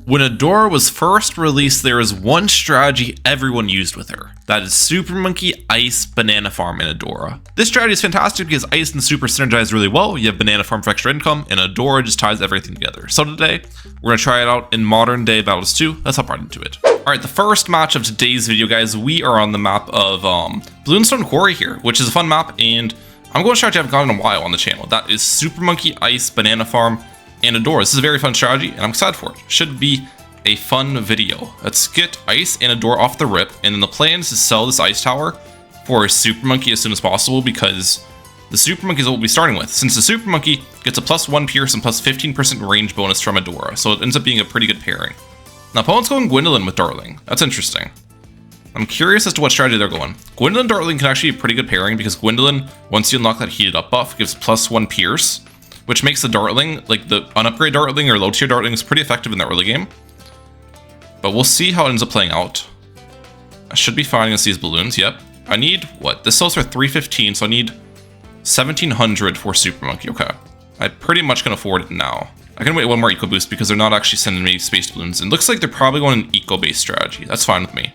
When Adora was first released, there was one strategy everyone used with her. That is Supermonkey, Ice, Banana Farm, and Adora. This strategy is fantastic because Ice and Super synergize really well. You have Banana Farm for extra income, and Adora just ties everything together. So today, we're going to try it out in modern day battles 2. Let's hop right into it. Alright, the first match of today's video, guys, we are on the map of Bloonstone Quarry here, which is a fun map, and I'm going to strategy I haven't gotten in a while on the channel. That is Supermonkey, Ice, Banana Farm, and Adora. This is a very fun strategy, and I'm excited for it. Should be a fun video. Let's get Ice and Adora off the rip, and then the plan is to sell this Ice Tower for Supermonkey as soon as possible, because the Supermonkey is what we'll be starting with, since the Supermonkey gets a +1 Pierce and plus 15% range bonus from Adora, so it ends up being a pretty good pairing. Now, opponent's going Gwendolyn with Darling. That's interesting. I'm curious as to what strategy they're going. Gwendolyn Darling can actually be a pretty good pairing, because Gwendolyn, once you unlock that heated up buff, gives +1 Pierce, which makes the Darling, like the unupgrade Darling or low tier Darling, is pretty effective in the early game. But we'll see how it ends up playing out. I should be fine against these balloons, yep. I need, what? This sells for 315, so I need 1700 for Supermonkey, okay. I pretty much can afford it now. I can wait one more eco boost because they're not actually sending me space balloons. It looks like they're probably going an eco-based strategy. That's fine with me.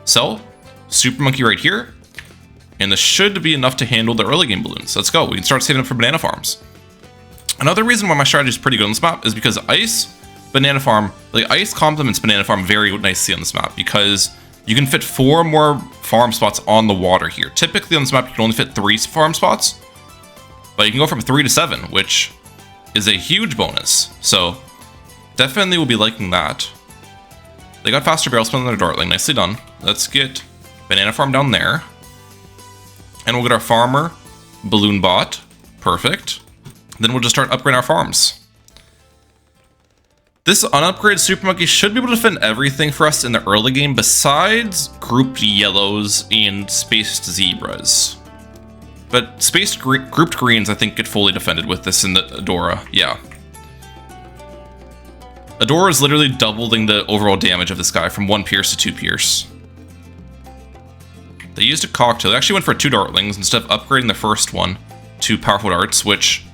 Sell Supermonkey right here, and this should be enough to handle the early game balloons. Let's go. We can start saving up for banana farms. Another reason why my strategy is pretty good on this map is because Ice, Banana Farm, like Ice complements Banana Farm very nicely on this map, because you can fit 4 more farm spots on the water here. Typically on this map you can only fit 3 farm spots, but you can go from 3 to 7, which is a huge bonus. So definitely will be liking that. They got faster barrel spin than their Darling, nicely done. Let's get Banana Farm down there, and we'll get our farmer balloon bot, perfect. Then we'll just start upgrading our farms. This unupgraded Supermonkey should be able to defend everything for us in the early game besides grouped yellows and spaced zebras. But grouped greens I think get fully defended with this in the Adora, yeah. Adora is literally doubling the overall damage of this guy from 1 Pierce to 2 Pierce. They used a cocktail. They actually went for 2 Dartlings instead of upgrading the first one to powerful darts, which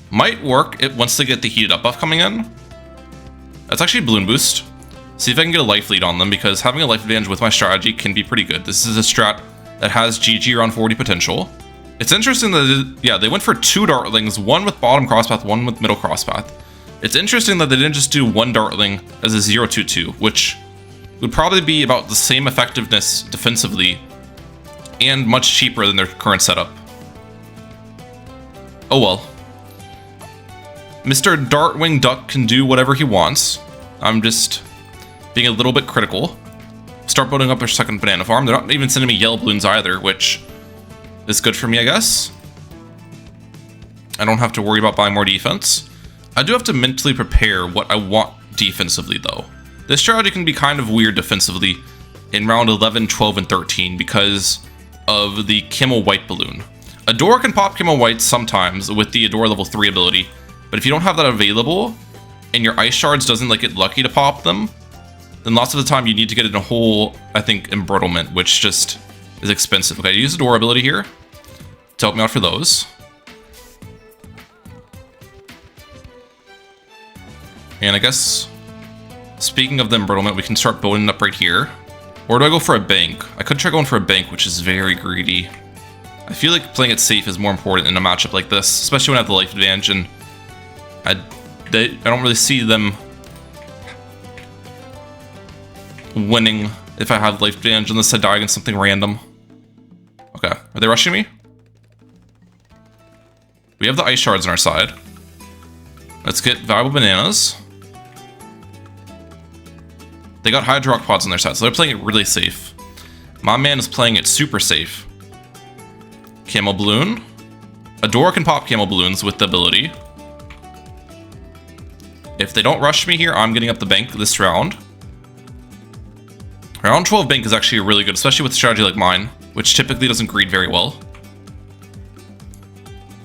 might work once they get the heated up buff coming in. That's actually a balloon boost. See if I can get a life lead on them, because having a life advantage with my strategy can be pretty good. This is a strat that has GG around 40 potential. It's interesting that, yeah, they went for 2 Dartlings, one with bottom crosspath, one with middle crosspath. It's interesting that they didn't just do 1 Dartling as a 0-2-2, which would probably be about the same effectiveness defensively and much cheaper than their current setup. Oh well. Mr. Dartwing Duck can do whatever he wants. I'm just being a little bit critical. Start building up their second banana farm. They're not even sending me yellow balloons either, which is good for me, I guess. I don't have to worry about buying more defense. I do have to mentally prepare what I want defensively, though. This strategy can be kind of weird defensively in round 11, 12, and 13 because of the Camel White balloon. Adora can pop Camel White sometimes with the Adora level 3 ability, but if you don't have that available, and your Ice Shards doesn't like get lucky to pop them, then lots of the time you need to get in a whole, I think, embrittlement, which just is expensive. Okay, I use Adora ability here to help me out for those. And I guess, speaking of the embrittlement, we can start building it up right here. Or do I go for a bank? I could try going for a bank, which is very greedy. I feel like playing it safe is more important in a matchup like this, especially when I have the life advantage, and I don't really see them winning if I have life advantage unless I die against something random. Okay, are they rushing me? We have the Ice Shards on our side. Let's get valuable bananas. They got Hydrock Pods on their side, so they're playing it really safe. My man is playing it super safe. Camel Balloon. Adora can pop Camel Balloons with the ability. If they don't rush me here, I'm getting up the bank this round. Round 12 bank is actually really good, especially with a strategy like mine, which typically doesn't greed very well.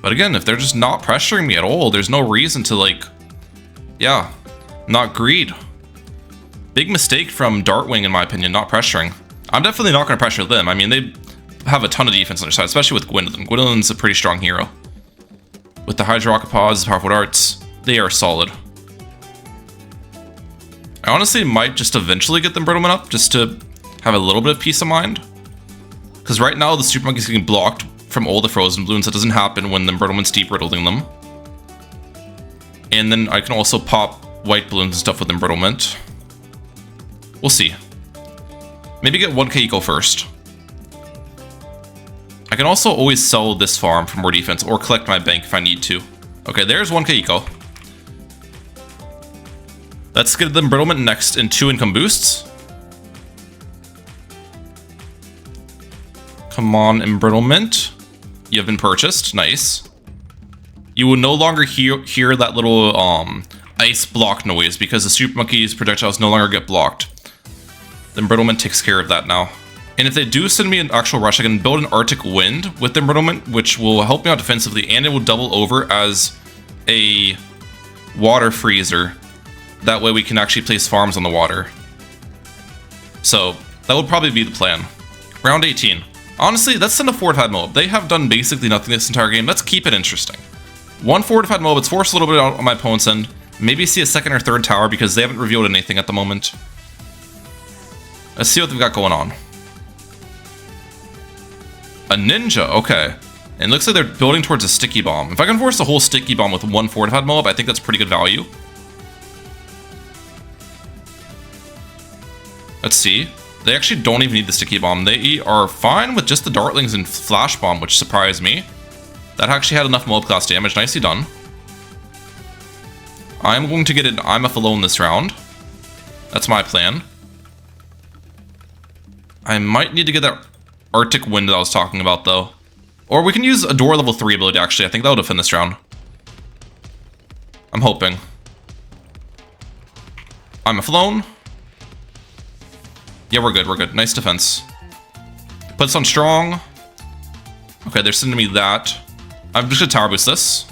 But again, if they're just not pressuring me at all, there's no reason to, like, yeah, not greed. Big mistake from Dartwing, in my opinion, not pressuring. I'm definitely not going to pressure them. I mean, they have a ton of defense on their side, especially with Gwendolyn. Gwendolyn's a pretty strong hero. With the Hydrock Pods, powerful darts, they are solid. I honestly might just eventually get the embrittlement up just to have a little bit of peace of mind. Because right now the Super Monkey's getting blocked from all the frozen balloons. That doesn't happen when the embrittlement's deep riddling them. And then I can also pop white balloons and stuff with embrittlement. We'll see. Maybe get 1k eco first. I can also always sell this farm for more defense or collect my bank if I need to. Okay, there's 1k eco. Let's get the embrittlement next in 2 income boosts. Come on, embrittlement. You have been purchased. Nice. You will no longer hear that little ice block noise because the Super Monkey's projectiles no longer get blocked. The embrittlement takes care of that now. And if they do send me an actual rush, I can build an Arctic Wind with the embrittlement, which will help me out defensively, and it will double over as a water freezer. That way we can actually place farms on the water. So that would probably be the plan. Round 18. Honestly, let's send a fortified mob. They have done basically nothing this entire game. Let's keep it interesting. 1 fortified mob. Let's force a little bit out on my opponent's end. Maybe see a 2nd or 3rd tower because they haven't revealed anything at the moment. Let's see what they've got going on. A ninja, okay. And it looks like they're building towards a sticky bomb. If I can force a whole sticky bomb with 1 fortified mob, I think that's pretty good value. Let's see. They actually don't even need the sticky bomb. They are fine with just the dartlings and flash bomb, which surprised me. That actually had enough mob class damage. Nicely done. I'm going to get an IMF alone this round. That's my plan. I might need to get that Arctic Wind that I was talking about, though. Or we can use a door level 3 ability, actually. I think that would defend this round. I'm hoping. IMF alone. Yeah, we're good, we're good. Nice defense. Puts on strong. Okay, they're sending me that. I'm just gonna tower boost this.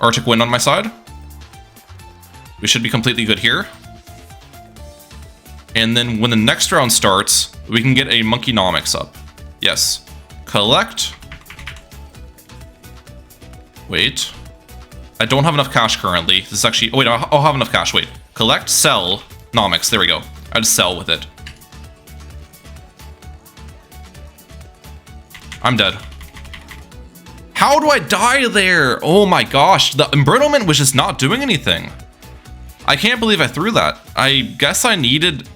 Arctic Wind on my side. We should be completely good here. And then when the next round starts, we can get a Monkeynomics up. Yes. Collect. Wait. I don't have enough cash currently. This is actually... Oh, wait, I'll have enough cash. Wait. Collect, sell, nomics. There we go. I just sell with it. I'm dead. How do I die there? Oh my gosh. The embrittlement was just not doing anything. I can't believe I threw that. I guess I needed...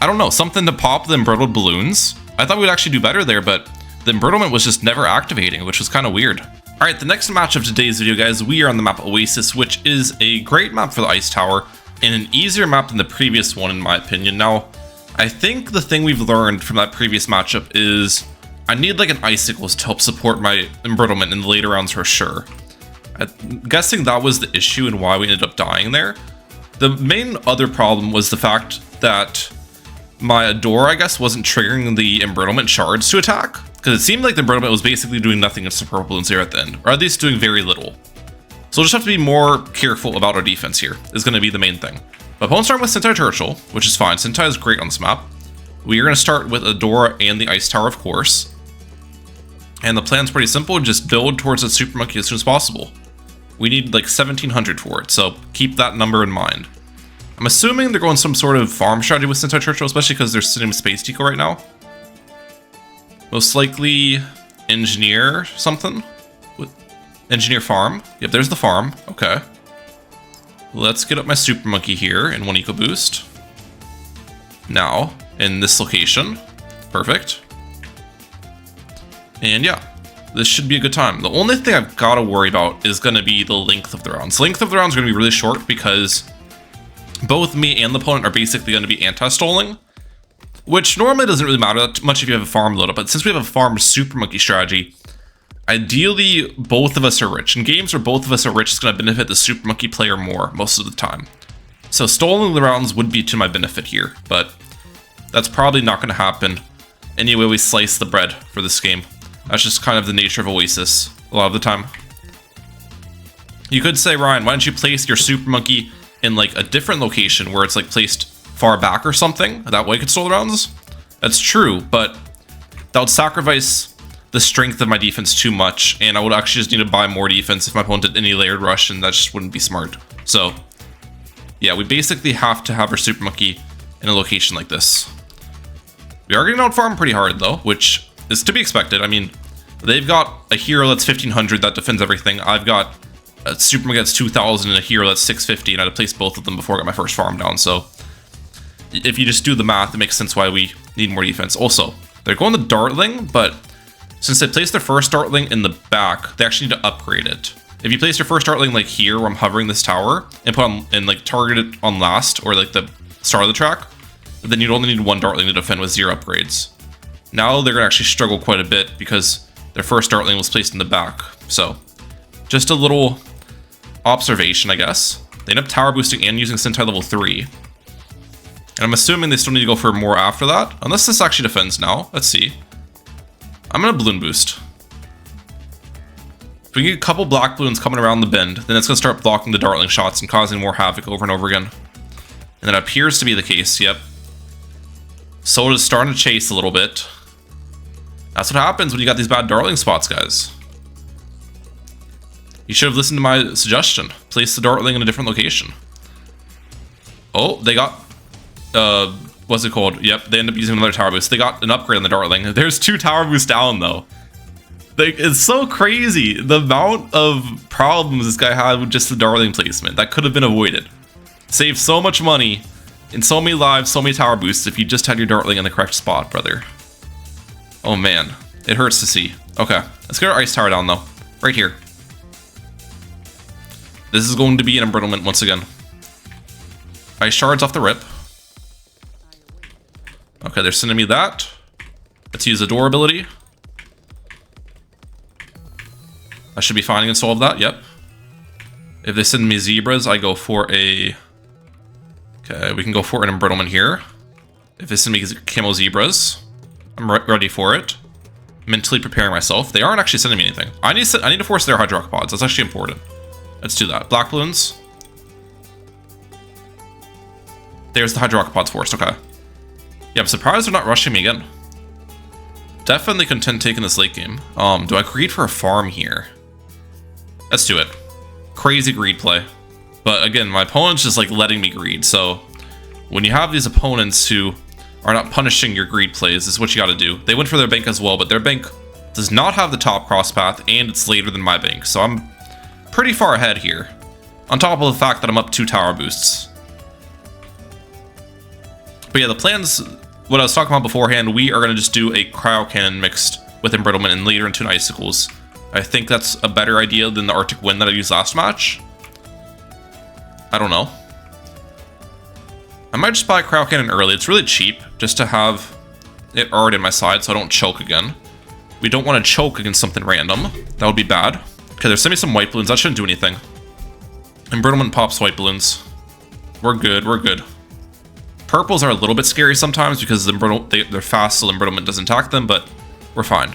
I don't know, something to pop the embrittled balloons. I thought we'd actually do better there, but the embrittlement was just never activating, which was kind of weird. All right, the next match of today's video, guys, we are on the map Oasis, which is a great map for the Ice Tower and an easier map than the previous one, in my opinion. Now, I think the thing we've learned from that previous matchup is I need like an Icicles to help support my embrittlement in the later rounds for sure. I'm guessing that was the issue and why we ended up dying there. The main other problem was the fact that my Adora, I guess, wasn't triggering the embrittlement shards to attack, because it seemed like the embrittlement was basically doing nothing against the purple balloons here at the end, or at least doing very little. So we'll just have to be more careful about our defense here, is going to be the main thing. My opponent's starting with Sentai Churchill, which is fine. Sentai is great on this map. We are going to start with Adora and the Ice Tower, of course. And the plan's pretty simple, just build towards the Super Monkey as soon as possible. We need like 1700 for it, so keep that number in mind. I'm assuming they're going some sort of farm strategy with Sentai Churchill, especially because they're sitting with Space Tico right now. Most likely engineer something. Engineer farm. Yep, there's the farm. Okay. Let's get up my Super Monkey here in 1 eco boost. Now, in this location. Perfect. And yeah, this should be a good time. The only thing I've got to worry about is going to be the length of the rounds. The length of the rounds are going to be really short because both me and the opponent are basically going to be anti-stalling, which normally doesn't really matter that much if you have a farm load up, but since we have a farm Super Monkey strategy, ideally both of us are rich. In games where both of us are rich, it's going to benefit the Super Monkey player more most of the time. So stalling the rounds would be to my benefit here, but that's probably not going to happen any way we slice the bread for this game. That's just kind of the nature of Oasis a lot of the time. You could say, Ryan, why don't you place your Super Monkey in like a different location where it's like placed far back or something? That way it could stall the rounds. That's true, but that would sacrifice the strength of my defense too much, and I would actually just need to buy more defense if my opponent did any layered rush, and that just wouldn't be smart. So yeah, we basically have to have our Super Monkey in a location like this. We are getting out farm pretty hard though, which is to be expected. I mean, they've got a hero that's 1500 that defends everything. I've got a Super Monkey that's 2000 and a hero that's 650, and I had to place both of them before I got my first farm down. So if you just do the math, it makes sense why we need more defense. Also, they're going the Dartling, but since they placed their first Dartling in the back, they actually need to upgrade it. If you place your first Dartling like here, where I'm hovering this tower, and put on and like target it on last, or like the start of the track, then you'd only need one Dartling to defend with 0 upgrades. Now they're gonna actually struggle quite a bit because their first Dartling was placed in the back. So just a little observation, I guess. They end up tower boosting and using Sentai level 3. And I'm assuming they still need to go for more after that, unless this actually defends now. Let's see. I'm gonna balloon boost. If we get a couple black balloons coming around the bend, then it's gonna start blocking the Dartling shots and causing more havoc over and over again. And that appears to be the case, yep. Soda's starting to chase a little bit. That's what happens when you got these bad Dartling spots, guys. You should have listened to my suggestion. Place the Dartling in a different location. Oh, they got... what's it called? Yep, they end up using another tower boost. They got an upgrade on the Dartling. There's 2 tower boosts down, though. It's so crazy. The amount of problems this guy had with just the Dartling placement. That could have been avoided. Saved so much money, in so many lives, so many tower boosts if you just had your Dartling in the correct spot, brother. Oh, man. It hurts to see. Okay, let's get our ice tower down, though. Right here. This is going to be an embrittlement once again. Ice shards off the rip. Okay, they're sending me that. Let's use the door ability. I should be fine against all of that, yep. If they send me zebras, I go for a... Okay, we can go for an embrittlement here. If they send me camo zebras, I'm ready for it. Mentally preparing myself. They aren't actually sending me anything. I need to force their hydropods. That's actually important. Let's do that. Black balloons. There's the hydropods forced, okay. Yeah, I'm surprised they're not rushing me again. Definitely content taking this late game. Do I greed for a farm here? Let's do it. Crazy greed play. But again, my opponent's just like letting me greed, so when you have these opponents who are not punishing your greed plays, this is what you gotta do. They went for their bank as well, but their bank does not have the top cross path, and it's later than my bank, so I'm pretty far ahead here. On top of the fact that I'm up 2 tower boosts. But yeah, the plans, what I was talking about beforehand, we are gonna just do a cryo cannon mixed with embrittlement and later into icicles. I think that's a better idea than the Arctic Wind that I used last match. I don't know. I might just buy a cryo cannon early. It's really cheap just to have it already in my side so I don't choke again. We don't want to choke against something random. That would be bad. Okay, they're sending me some white balloons. That shouldn't do anything. Embrittlement pops white balloons. We're good, we're good. Purples are a little bit scary sometimes because they're fast so the embrittlement doesn't attack them, but we're fine.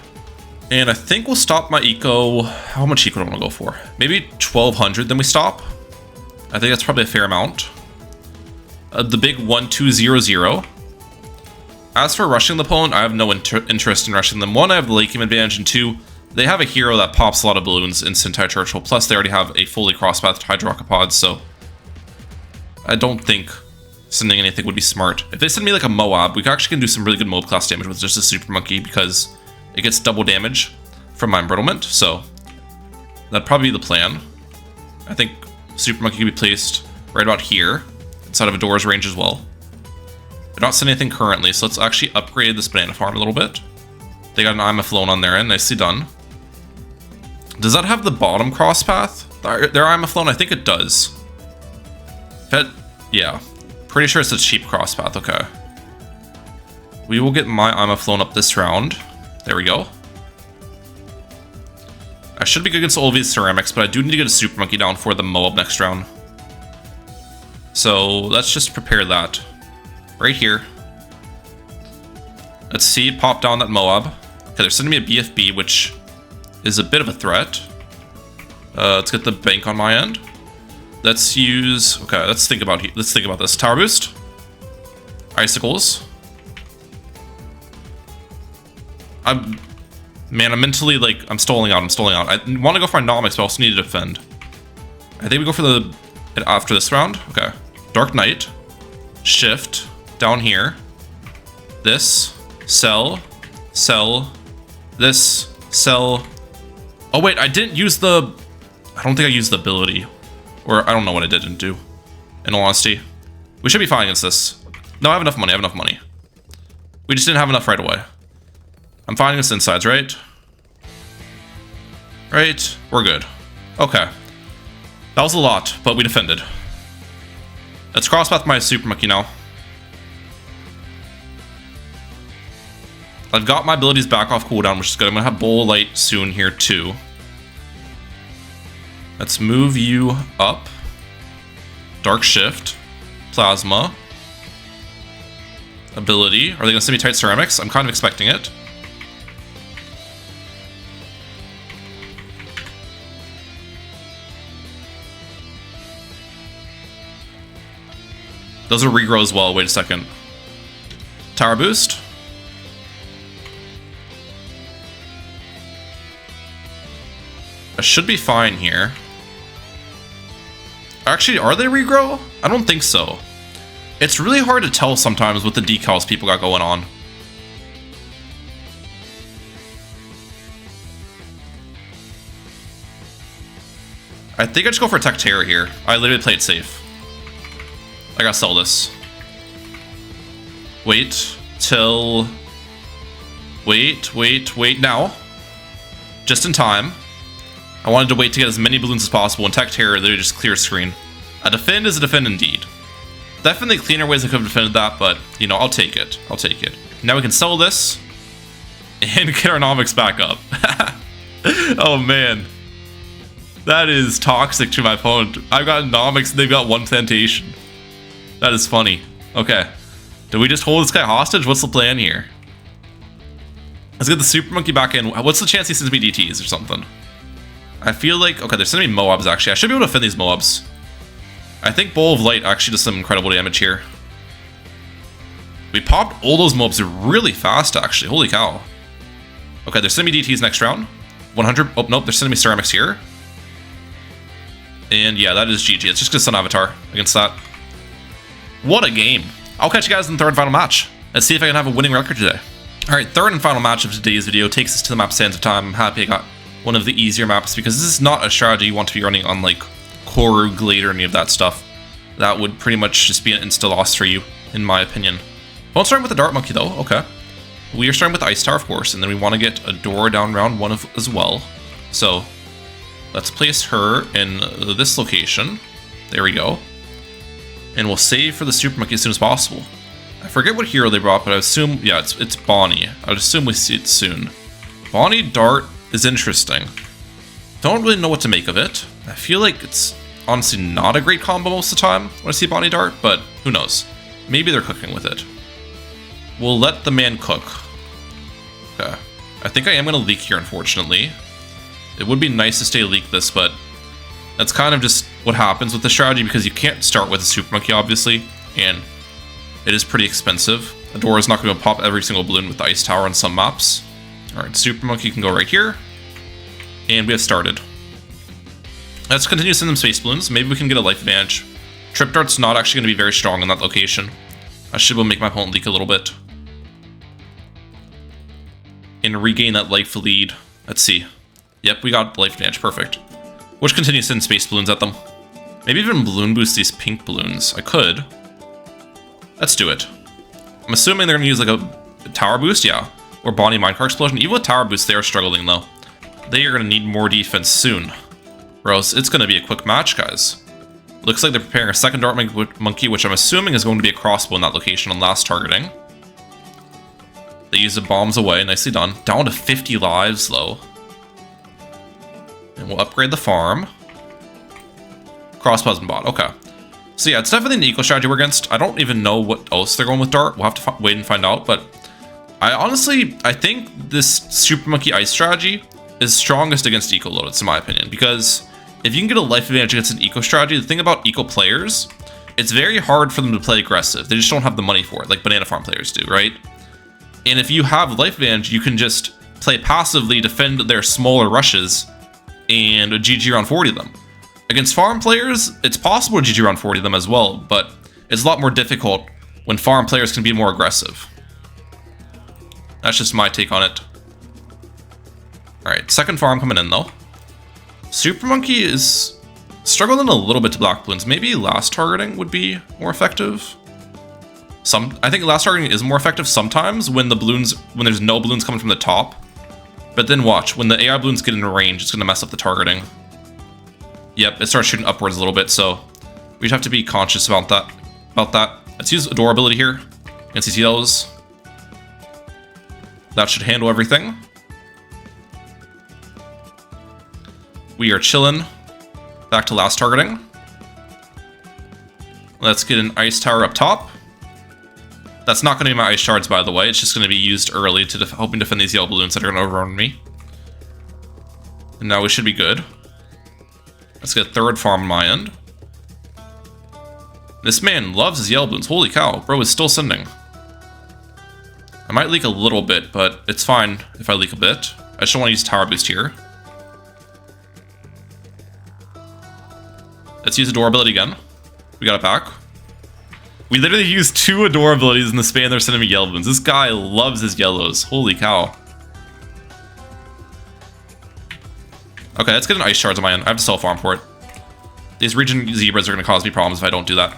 And I think we'll stop my eco. How much eco do I want to go for? Maybe 1200, then we stop. I think that's probably a fair amount. The big 1200. As for rushing the opponent, I have no interest in rushing them. 1, I have the late game advantage, and 2, they have a hero that pops a lot of balloons in Sentai Churchill. Plus, they already have a fully cross-pathed Hydrocopod, so I don't think sending anything would be smart. If they send me like a Moab, we actually can do some really good Moab class damage with just a Super Monkey because it gets double damage from my embrittlement, so that'd probably be the plan. I think Super Monkey can be placed right about here, inside of a door's range as well. They're not sending anything currently, so let's actually upgrade this banana farm a little bit. They got an Imaflone on their end, nicely done. Does that have the bottom cross path? Their Imaflone, I think it does. Yeah, pretty sure it's a cheap cross path, okay. We will get my Imaflone up this round. There we go. I should be good against all of these ceramics, but I do need to get a Super Monkey down for the Moab next round. So let's just prepare that. Right here. Let's see, pop down that Moab. Okay, they're sending me a BFB, which is a bit of a threat. Let's get the bank on my end. Let's use... Okay, let's think about this. Tower boost. Icicles. I'm mentally, like, I'm stalling out. I want to go for Anomics, but I also need to defend. I think we go for the... after this round? Okay. Dark Knight. Shift. Down here. This. Sell. Sell. This. Sell. Oh wait, I didn't use the... I don't think I used the ability. Or I don't know what I didn't do. In all honesty. We should be fine against this. No, I have enough money. I have enough money. We just didn't have enough right away. I'm fine against insides, right? Right? We're good. Okay. That was a lot, but we defended. Let's crosspath my Supermonkey now. I've got my abilities back off cooldown, which is good. I'm gonna have Bowl of Light soon here too. Let's move you up. Dark Shift. Plasma. Ability. Are they gonna send me Tight Ceramics? I'm kind of expecting it. Those are regrow as well. Wait a second. Tower boost. I should be fine here. Actually, are they regrow? I don't think so. It's really hard to tell sometimes with the decals people got going on. I think I just go for Tech Terror here. I literally play it safe. I gotta sell this. Wait till... Wait now. Just in time. I wanted to wait to get as many balloons as possible, and Tech Terror literally just clear screen. A defend is a defend indeed. Definitely cleaner ways I could have defended that, but, you know, I'll take it. I'll take it. Now we can sell this, and get our nomics back up. Oh, man. That is toxic to my opponent. I've got nomics, and they've got one plantation. That is funny. Okay. Do we just hold this guy hostage? What's the plan here? Let's get the Supermonkey back in. What's the chance he sends me DTs or something? I feel like... Okay, they're sending me Moabs, actually. I should be able to defend these Moabs. I think Bowl of Light actually does some incredible damage here. We popped all those Moabs really fast, actually. Holy cow. Okay, they're sending me DTs next round. 100... Oh, nope, they're sending me Ceramics here. And yeah, that is GG. It's just gonna send Avatar against that. What a game. I'll catch you guys in the third and final match. Let's see if I can have a winning record today. Alright, third and final match of today's video takes us to the map Sands of Time. I'm happy I got one of the easier maps because this is not a strategy you want to be running on like Koru, Glade, or any of that stuff. That would pretty much just be an insta loss for you, in my opinion. Well, starting with the Dart Monkey though, okay. We are starting with the Ice Tower, of course, and then we want to get a door down round one as well. So, let's place her in this location. There we go. And we'll save for the Supermonkey as soon as possible. I forget what hero they brought, but I assume, yeah, it's Bonnie. I would assume we see it soon. Bonnie Dart is interesting. Don't really know what to make of it. I feel like it's honestly not a great combo most of the time when I see Bonnie Dart, but who knows. Maybe they're cooking with it. We'll let the man cook. Okay. I think I am going to leak here, unfortunately. It would be nice to stay leak this, but that's kind of just what happens with the strategy because you can't start with a Supermonkey, obviously, and it is pretty expensive. The door is not going to pop every single balloon with the Ice Tower on some maps. Alright, Supermonkey can go right here. And we have started. Let's continue to send them Space Balloons. Maybe we can get a life advantage. Trip Dart's not actually going to be very strong in that location. I should be able to make my opponent leak a little bit. And regain that life lead. Let's see. Yep, we got life advantage. Perfect. Which continues to send Space Balloons at them. Maybe even balloon boost these pink balloons. I could. Let's do it. I'm assuming they're going to use like a tower boost, yeah. Or Bonnie Minecart Explosion. Even with tower boost, they are struggling though. They are going to need more defense soon. Or else it's going to be a quick match, guys. Looks like they're preparing a second Dart Monkey, which I'm assuming is going to be a crossbow in that location on last targeting. They use the bombs away. Nicely done. Down to 50 lives though. And we'll upgrade the farm. Crossbows and bot. Okay. So yeah, it's definitely an eco strategy we're against. I don't even know what else they're going with Dart. We'll have to wait and find out. But I think this Supermonkey Ice strategy is strongest against eco loadeds, in my opinion. Because if you can get a life advantage against an eco strategy, the thing about eco players, it's very hard for them to play aggressive. They just don't have the money for it, like banana farm players do, right? And if you have life advantage, you can just play passively, defend their smaller rushes, and GG around 40 of them. Against farm players, it's possible to GG around 40 of them as well, but It's a lot more difficult when farm players can be more aggressive. That's just my take on it. Alright, second farm coming in though. Supermonkey is struggling a little bit to block Bloons. Maybe last targeting would be more effective. I think last targeting is more effective sometimes when there's no Bloons coming from the top. But then watch, when the AI Bloons get in range, it's going to mess up the targeting. Yep, it starts shooting upwards a little bit, so we have to be conscious about that. Let's use Adore ability here against these yellows. That should handle everything. We are chilling. Back to last targeting. Let's get an ice tower up top. That's not going to be my ice shards, by the way. It's just going to be used early to helping defend these yellow balloons that are going to overrun me. And now we should be good. Let's get a third farm on my end. This man loves his yellow balloons. Holy cow, bro is still sending. I might leak a little bit, but it's fine if I leak a bit. I just don't want to use tower boost here. Let's use Adore ability again. We got it back. We literally used 2 Adore abilities in the span they're sending me yellow balloons. This guy loves his yellows. Holy cow. Okay, let's get an ice shards on my end. I have to sell farm for it. These region zebras are going to cause me problems if I don't do that.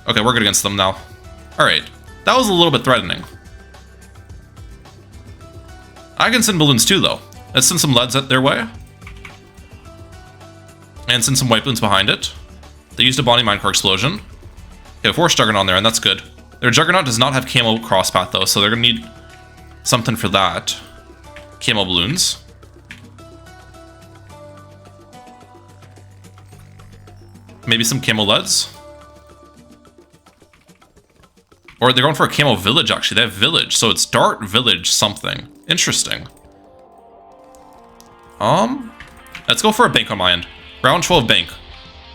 Okay, we're good against them now. Alright, that was a little bit threatening. I can send balloons too, though. Let's send some leads their way. And send some white balloons behind it. They used a Bonnie Minecar explosion. Okay, Force Juggernaut on there, and that's good. Their Juggernaut does not have camo crosspath, though, so they're going to need something for that. Camo balloons. Maybe some camo leads. Or they're going for a camo village, actually. They have village, so it's Dart Village something. Interesting. Let's go for a bank on my end. Round 12 bank.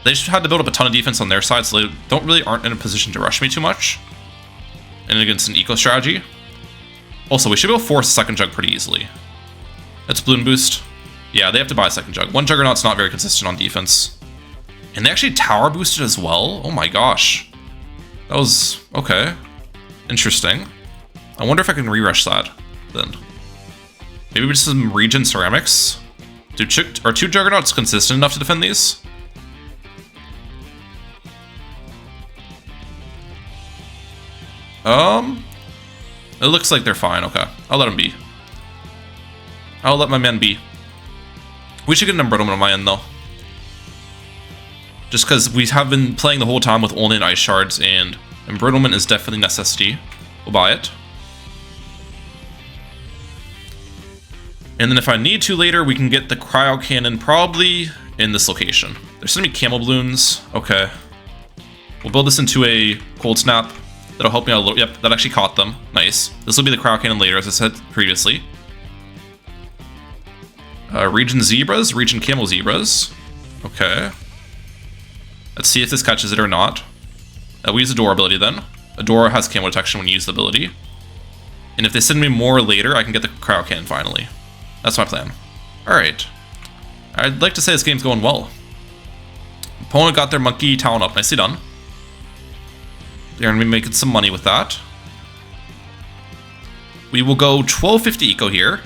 They just had to build up a ton of defense on their side, so they aren't in a position to rush me too much. And against an eco strategy. Also, we should be able to force a second jug pretty easily. Let's balloon boost. Yeah, they have to buy a second jug. One Juggernaut's not very consistent on defense. And they actually tower boosted as well? Oh my gosh. That was... okay. Interesting. I wonder if I can re-rush that, then. Maybe just some region ceramics? Are 2 Juggernauts consistent enough to defend these? It looks like they're fine, okay. I'll let them be. I'll let my men be. We should get an Embrittlement on my end, though. Just because we have been playing the whole time with only an Ice Shards, and Embrittlement is definitely a necessity. We'll buy it. And then if I need to later, we can get the Cryo Cannon probably in this location. There's gonna be Camel Balloons. Okay. We'll build this into a Cold Snap. That'll help me out a little. Yep, that actually caught them. Nice. This will be the Cryo Cannon later, as I said previously. Region Zebras, Region Camel Zebras. Okay. Let's see if this catches it or not. We use Adore ability then. Adore has camo detection when you use the ability. And if they send me more later, I can get the Cryo Cannon finally. That's my plan. Alright. I'd like to say this game's going well. Opponent got their Monkey Talon up. Nicely done. They're going to be making some money with that. We will go 1250 eco here.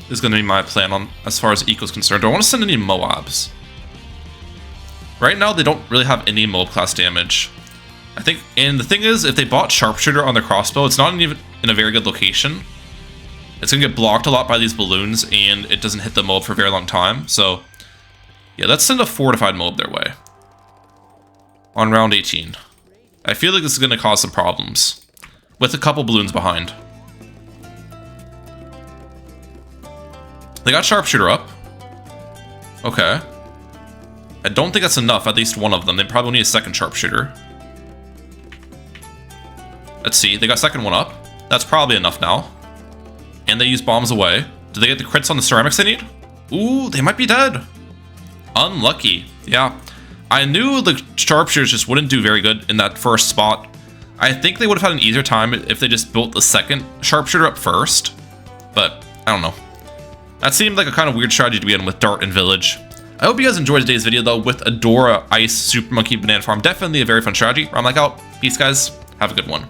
This is going to be my plan on as far as eco is concerned. Do I want to send any Moabs? Right now, they don't really have any Moab class damage. I think, and the thing is, if they bought Sharpshooter on their crossbow, it's not even in a very good location. It's going to get blocked a lot by these balloons, and it doesn't hit the Moab for a very long time. So, yeah, let's send a fortified Moab their way. On round 18. I feel like this is going to cause some problems. With a couple balloons behind. They got Sharpshooter up. Okay. I don't think that's enough, at least one of them. They probably need a second Sharpshooter. Let's see, they got second one up. That's probably enough now. And they use bombs away. Do they get the crits on the ceramics they need? Ooh, they might be dead. Unlucky. Yeah. I knew the Sharpshooters just wouldn't do very good in that first spot. I think they would have had an easier time if they just built the second Sharpshooter up first. But, I don't know. That seemed like a kind of weird strategy to be in with Dart and Village. I hope you guys enjoyed today's video though with Adora, Ice, Super Monkey, Banana Farm. Definitely a very fun strategy. I'm like out. Peace guys. Have a good one.